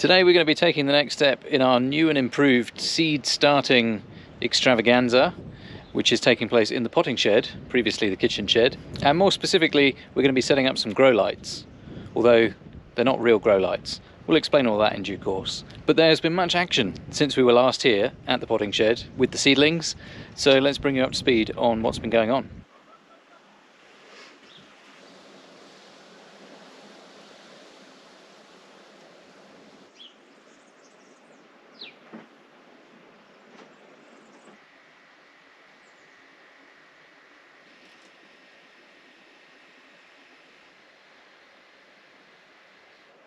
Today we're going to be taking the next step in our new and improved seed starting extravaganza, which is taking place in the potting shed, previously the kitchen shed. And more specifically, we're going to be setting up some grow lights, although they're not real grow lights. We'll explain all that in due course. But there's been much action since we were last here at the potting shed with the seedlings, so let's bring you up to speed on what's been going on.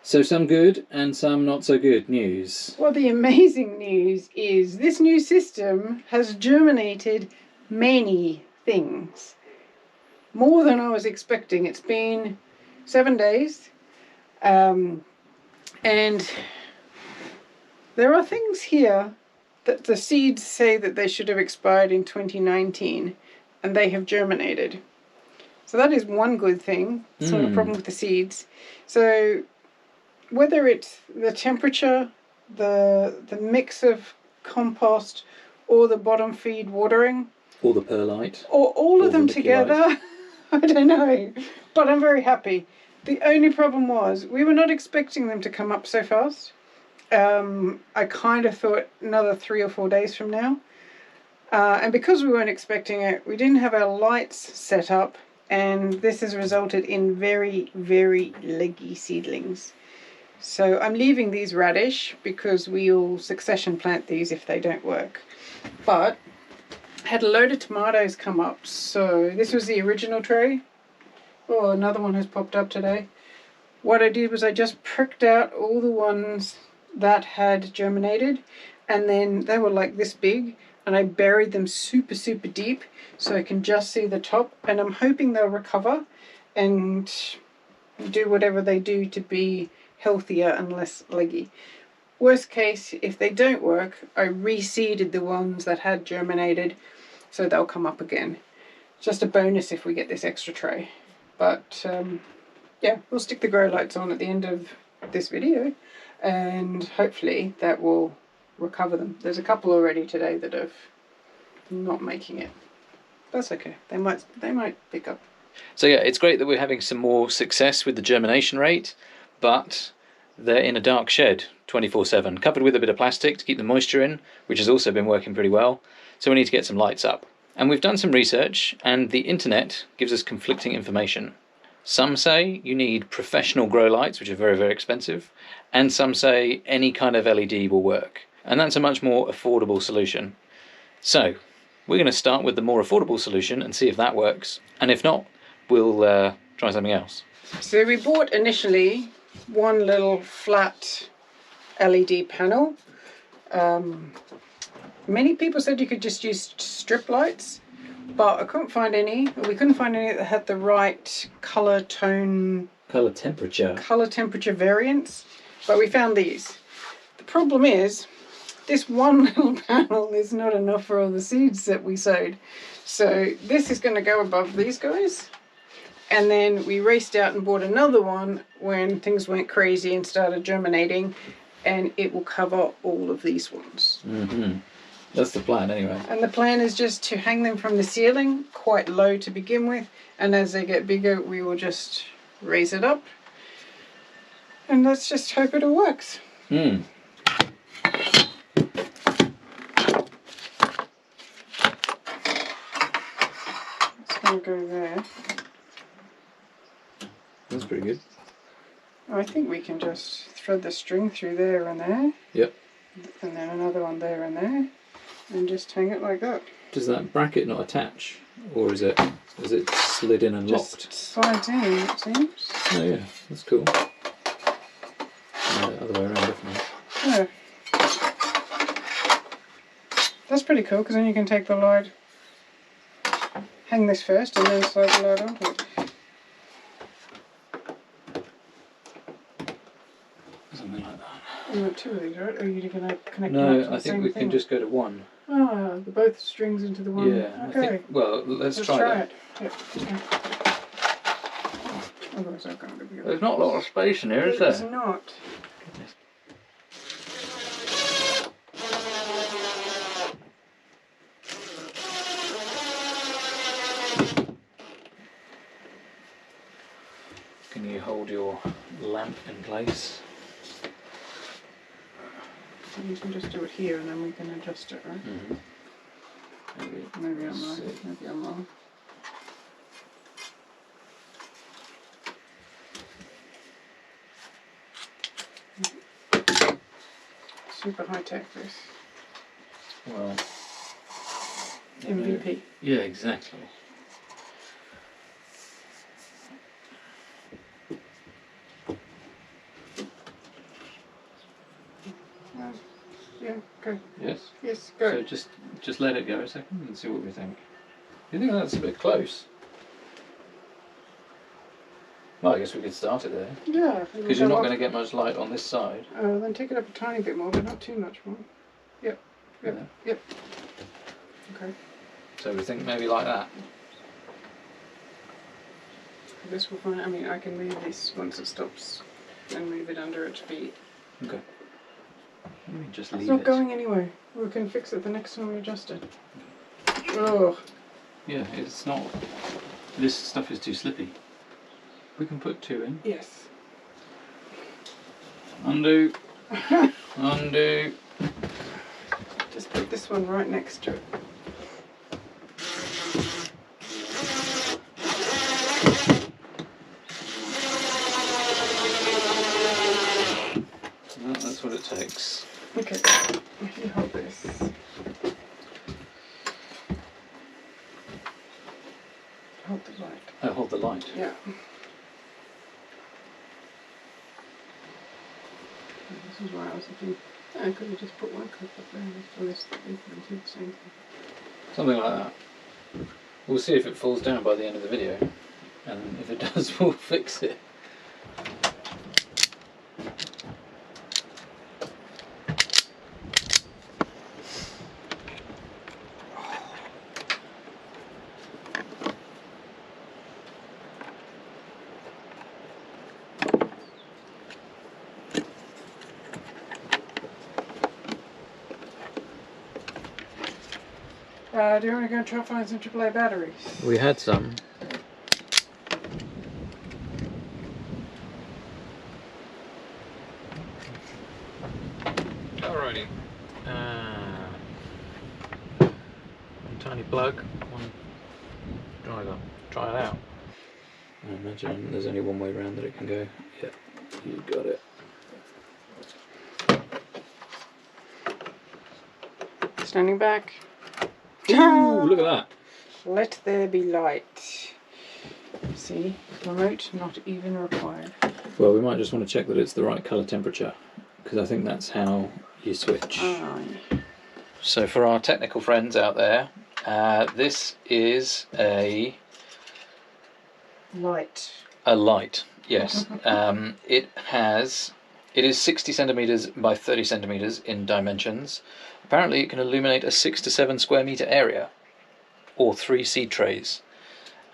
So some good and some not so good news. Well, the amazing news is this new system has germinated many things. More than I was expecting. It's been 7 days. And there are things here that the seeds say that they should have expired in 2019 and they have germinated. So that is one good thing. It's not a problem with the seeds. So whether it's the temperature, the mix of compost, or the bottom feed watering, Or the perlite. or all of them together, I don't know. But I'm very happy. The only problem was we were not expecting them to come up so fast. I kind of thought another 3 or 4 days from now. And because we weren't expecting it, we didn't have our lights set up, and this has resulted in very, very leggy seedlings. So I'm leaving these radish because we'll succession plant these if they don't work. But I had a load of tomatoes come up. So this was the original tray. Oh, another one has popped up today. What I did was I just pricked out all the ones that had germinated, and then they were like this big, and I buried them super, super deep so I can just see the top, and I'm hoping they'll recover and do whatever they do to be healthier and less leggy. Worst case, if they don't work, I reseeded the ones that had germinated so they'll come up again. Just a bonus if we get this extra tray. But yeah, we'll stick the grow lights on at the end of this video and hopefully that will recover them. There's a couple already today that are not making it. That's okay. They might pick up. So yeah, it's great that we're having some more success with the germination rate, but they're in a dark shed 24/7, covered with a bit of plastic to keep the moisture in, which has also been working pretty well. So we need to get some lights up. And we've done some research, and the internet gives us conflicting information. Some say you need professional grow lights, which are very, very expensive, and some say any kind of LED will work. And that's a much more affordable solution. So we're going to start with the more affordable solution and see if that works. And if not, we'll try something else. So we bought initially one little flat LED panel. Many people said you could just use strip lights, but I couldn't find any. We couldn't find any that had the right colour temperature variants, but we found these. The problem is this one little panel is not enough for all the seeds that we sowed. So this is going to go above these guys. And then we raced out and bought another one when things went crazy and started germinating, and it will cover all of these ones. That's the plan anyway. And the plan is just to hang them from the ceiling quite low to begin with, and as they get bigger we will just raise it up. And let's just hope it all works. It's going to go there. That's pretty good. I think we can just thread the string through there and there. Yep. And then another one there and there. And just hang it like that. Does that bracket not attach? Or is it slid in and locked? Just slides in, it seems. Oh yeah, that's cool. Other way around, definitely. Yeah. That's pretty cool, because then you can take the light, hang this first and then slide the light onto it. Something like that. You want two of these, right? Or are you going to connect them up to No, the I think same we thing? can just go to one. Ah, both strings into the one. Yeah, Okay. I think, well, let's try that. it. Yep. Okay. Otherwise, I'm going to be. There's not a lot of space in here, is It's there? not. in place. You can just do it here and then we can adjust it, right? Maybe I'm wrong. Maybe I'm wrong. Super high tech this. Well, MVP. Yeah, exactly. Yeah, go. Yes? Yes, go. So just let it go a second and see what we think. You think that's a bit close? Well, I guess we could start it there. Yeah. Because you're not going to get much light on this side. Then take it up a tiny bit more, but not too much more. Yep. Yep. Okay. So we think maybe like that. This will fine. I mean, I can move this once it stops and move it under its feet. Okay. Let me just leave It's not going anywhere. We can fix it the next time we adjust it. Oh. Yeah, it's not. This stuff is too slippy. We can put 2 in. Yes. Undo. Undo. Just put this one right next to it. That's what it takes. Okay. If you hold this. Hold the light. Oh, hold the light. Yeah. This is why I was thinking, I could have just put one clip up there for this and do the same thing. Something like that. We'll see if it falls down by the end of the video, and if it does, we'll fix it. Do you want to go and try and find some AAA batteries? We had some. Alrighty. One tiny plug, one driver. Try it out. I imagine there's only one way around that it can go. Yeah, you got it. Standing back. Ooh, look at that. Let there be light. See, remote not even required. Well, we might just want to check that it's the right colour temperature, because I think that's how you switch. So for our technical friends out there, this is a light. A light, yes. It is 60 centimetres by 30 centimetres in dimensions. Apparently it can illuminate a 6 to 7 square metre area, or 3 seed trays.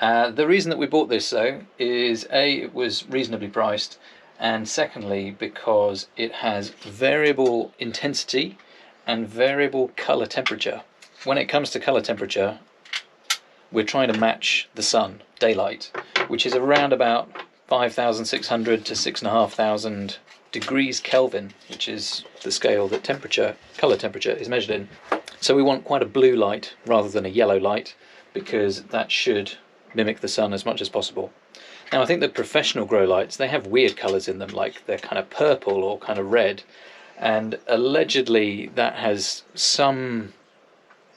The reason that we bought this though is A, it was reasonably priced, and secondly because it has variable intensity and variable colour temperature. When it comes to colour temperature, we're trying to match the sun, daylight, which is around about 5,600 to 6,500 degrees Kelvin, which is the scale that colour temperature is measured in. So we want quite a blue light rather than a yellow light, because that should mimic the sun as much as possible. Now I think that professional grow lights, they have weird colours in them, like they're kind of purple or kind of red, and allegedly that has some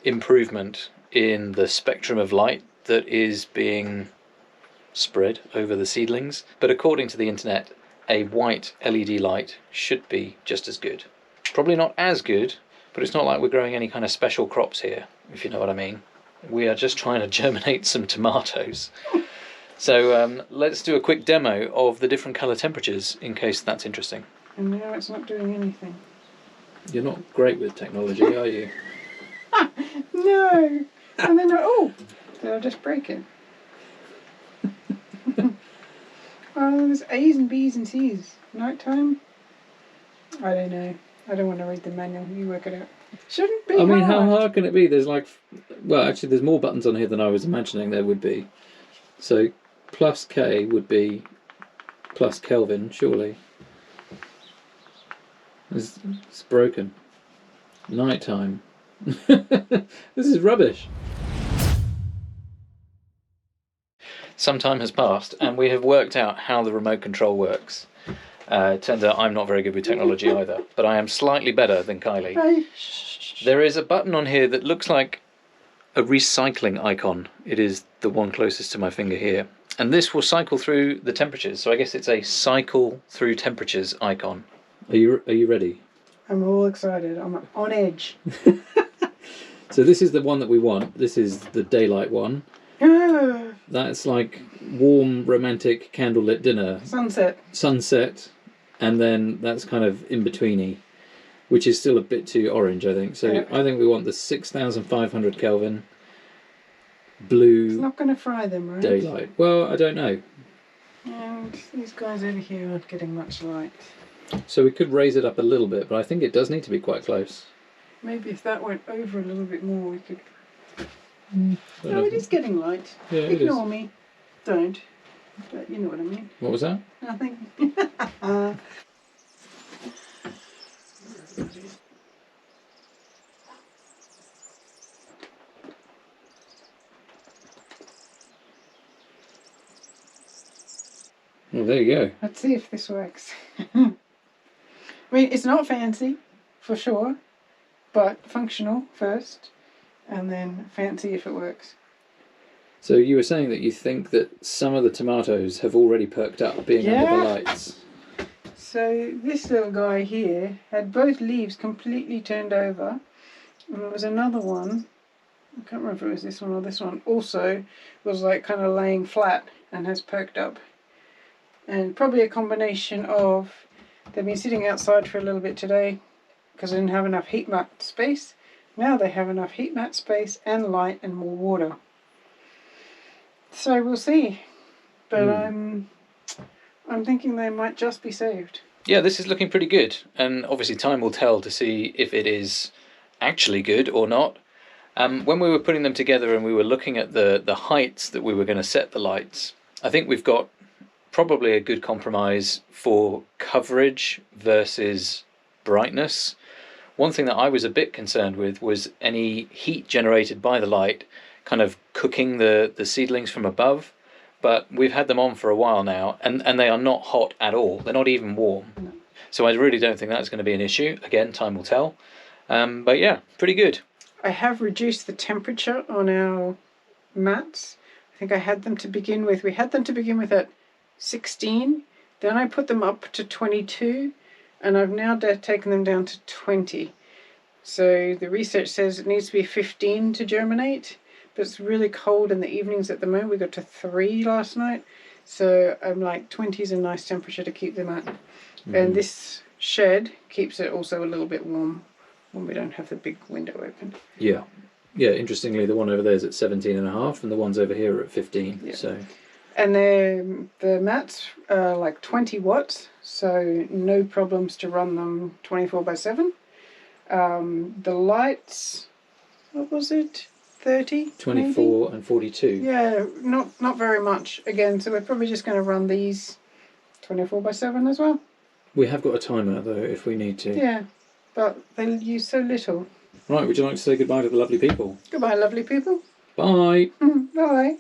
improvement in the spectrum of light that is being spread over the seedlings. But according to the internet, a white LED light should be just as good. Probably not as good, but it's not like we're growing any kind of special crops here, if you know what I mean. We are just trying to germinate some tomatoes. So let's do a quick demo of the different colour temperatures, in case that's interesting. And now it's not doing anything. You're not great with technology, are you? No! And then, did I just break it? There's A's and B's and C's. Nighttime? I don't know. I don't want to read the manual. You work it out. Shouldn't be I mean, hard. how hard can it be? There's actually there's more buttons on here than I was imagining there would be. So plus K would be plus Kelvin, surely. It's broken. Night time. This is rubbish. Some time has passed and we have worked out how the remote control works. It turns out I'm not very good with technology either, but I am slightly better than Kylie. Hey. There is a button on here that looks like a recycling icon. It is the one closest to my finger here. And this will cycle through the temperatures. So I guess it's a cycle through temperatures icon. Are you ready? I'm all excited. I'm on edge. So this is the one that we want. This is the daylight one. That's like warm, romantic, candlelit dinner. Sunset. And then that's kind of in-betweeny, which is still a bit too orange, I think. So yeah. I think we want the 6,500 Kelvin blue. It's not going to fry them, right? Daylight. Well, I don't know. And these guys over here aren't getting much light. So we could raise it up a little bit, but I think it does need to be quite close. Maybe if that went over a little bit more, we could... No, it is getting light. Yeah, Ignore me. Don't. But you know what I mean. What was that? Nothing. Well, there you go. Let's see if this works. I mean, it's not fancy, for sure, but functional first, and then fancy if it works. So you were saying that you think that some of the tomatoes have already perked up being under the lights. So this little guy here had both leaves completely turned over, and there was another one, I can't remember if it was this one or this one, also was like kind of laying flat and has perked up. And probably a combination of, they've been sitting outside for a little bit today because they didn't have enough heat mat space. Now they have enough heat mat space and light and more water. So we'll see. But I'm thinking they might just be saved. Yeah, this is looking pretty good. And obviously time will tell to see if it is actually good or not. When we were putting them together and we were looking at the heights that we were going to set the lights, I think we've got probably a good compromise for coverage versus brightness. One thing that I was a bit concerned with was any heat generated by the light kind of cooking the seedlings from above, but we've had them on for a while now and they are not hot at all. They're not even warm. No. So I really don't think that's going to be an issue. Again, time will tell. But yeah, pretty good. I have reduced the temperature on our mats. I think I had them to begin with. We had them to begin with at 16, then I put them up to 22, and I've now taken them down to 20. So the research says it needs to be 15 to germinate, but it's really cold in the evenings at the moment. We got to 3 last night, so I'm like 20 is a nice temperature to keep them at. And this shed keeps it also a little bit warm when we don't have the big window open. Yeah. Yeah, interestingly, the one over there is at 17.5 and the ones over here are at 15. Yeah. So. And the mats are like 20 watts, so no problems to run them 24/7. The lights, what was it? 30? 24 maybe? And 42. Yeah, not very much again, so we're probably just going to run these 24/7 as well. We have got a timer though if we need to. Yeah, but they use so little. Right, would you like to say goodbye to the lovely people? Goodbye, lovely people. Bye. Bye.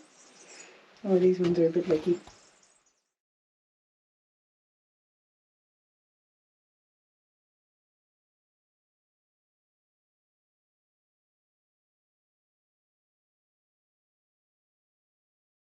Oh, these ones are a bit leggy.